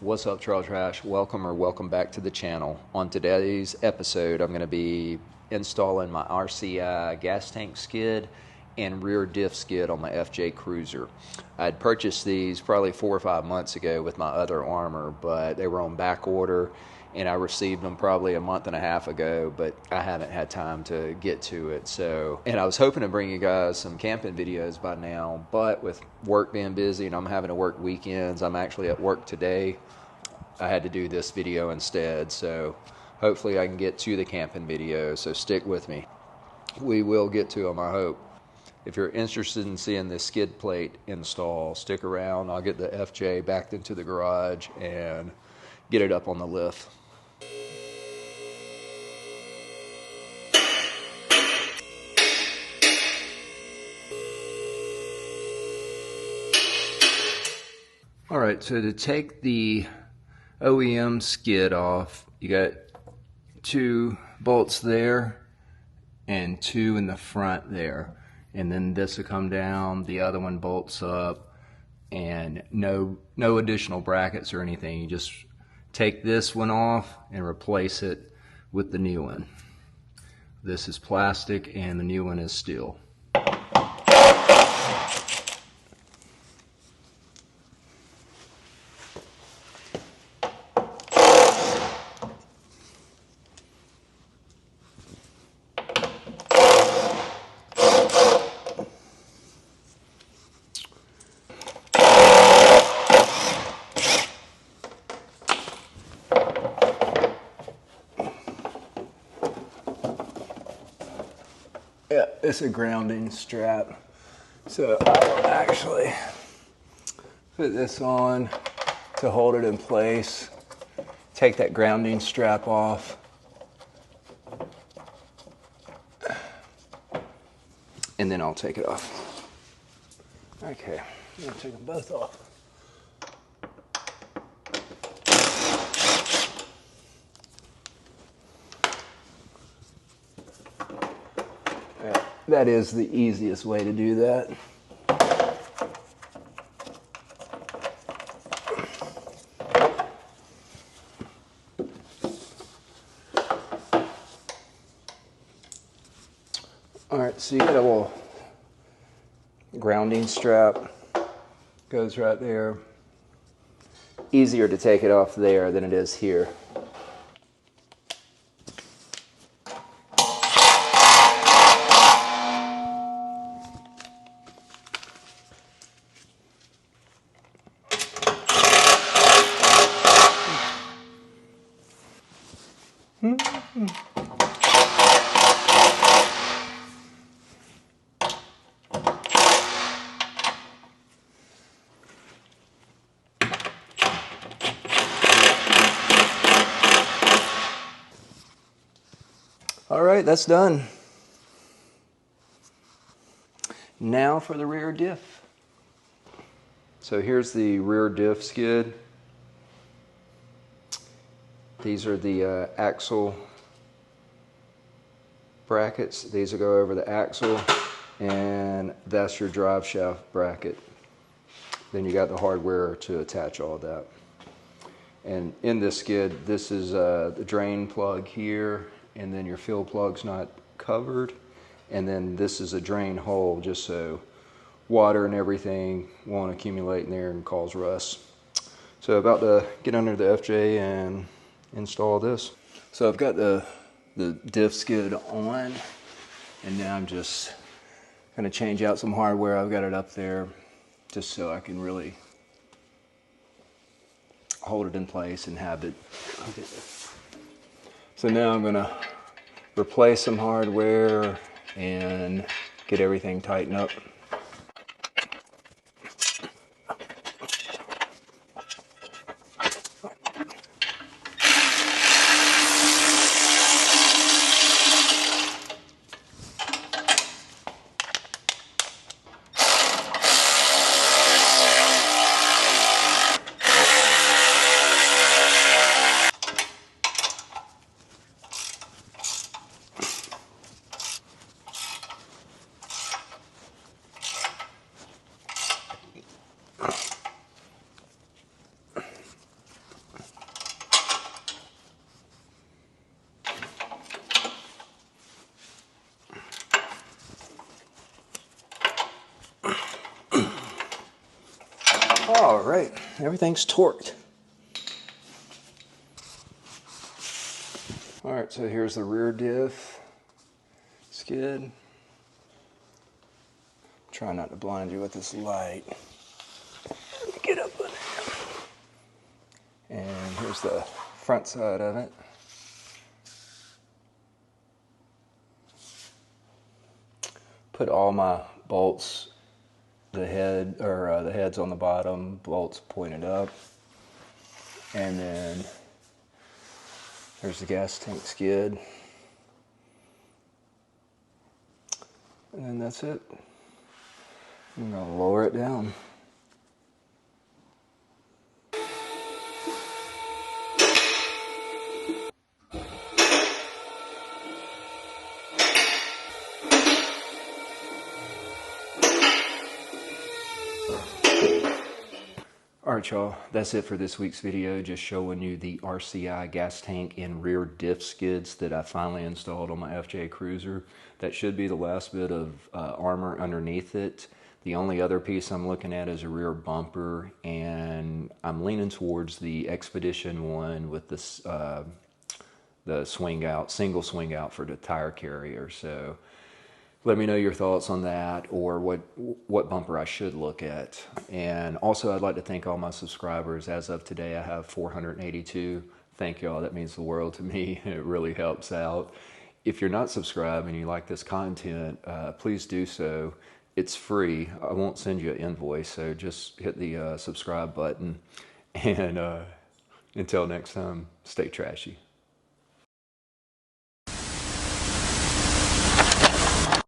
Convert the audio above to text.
What's up, Trail Trash? Welcome back to the channel. On today's episode, I'm going to be installing my RCI gas tank skid and rear diff skid on my FJ Cruiser. I'd purchased these probably 4 or 5 months ago with my other armor, but they were on back order, and I received them probably a month and a half ago, but I haven't had time to get to it. And I was hoping to bring you guys some camping videos by now, but with work being busy and I'm having to work weekends, I'm actually at work today. I had to do this video instead, so hopefully I can get to the camping video, so stick with me. We will get to them, I hope. If you're interested in seeing this skid plate install, stick around. I'll get the FJ backed into the garage and get it up on the lift. Alright, so to take the OEM skid off, you got 2 bolts there and 2 in the front there, and then this will come down, the other one bolts up, and no additional brackets or anything. You just take this one off and replace it with the new one. This is plastic and the new one is steel. Yeah, it's a grounding strap. So I will actually put this on to hold it in place. Take that grounding strap off. And then I'll take it off. Okay, I'm gonna take them both off. That is the easiest way to do that. All right, so you got a little grounding strap, goes right there. Easier to take it off there than it is here. All right, that's done. Now for the rear diff. So here's the rear diff skid. These are the axle brackets. These will go over the axle, and that's your drive shaft bracket. Then you got the hardware to attach all that. And in this skid, this is the drain plug here, and then your fill plug's not covered, and then this is a drain hole just so water and everything won't accumulate in there and cause rust. So about to get under the FJ and install this. So I've got the diff skid on, and now I'm just gonna change out some hardware. I've got it up there just so I can really hold it in place and have it. So now I'm gonna replace some hardware and get everything tightened up. right, everything's torqued. All right, so here's the rear diff skid. Try not to blind you with this light. Let me get up on there. And here's the front side of it. Put all my bolts, the heads on the bottom, bolts pointed up. And then there's the gas tank skid. And then that's it. I'm gonna lower it down. Alright y'all, that's it for this week's video, just showing you the RCI gas tank and rear diff skids that I finally installed on my FJ Cruiser. That should be the last bit of armor underneath it. The only other piece I'm looking at is a rear bumper, and I'm leaning towards the Expedition one with this, the swing out, single swing out for the tire carrier. So let me know your thoughts on that, or what bumper I should look at. And also, I'd like to thank all my subscribers. As of today, I have 482. Thank y'all. That means the world to me. It really helps out. If you're not subscribed and you like this content, please do so. It's free. I won't send you an invoice, so just hit the subscribe button. And until next time, stay trashy.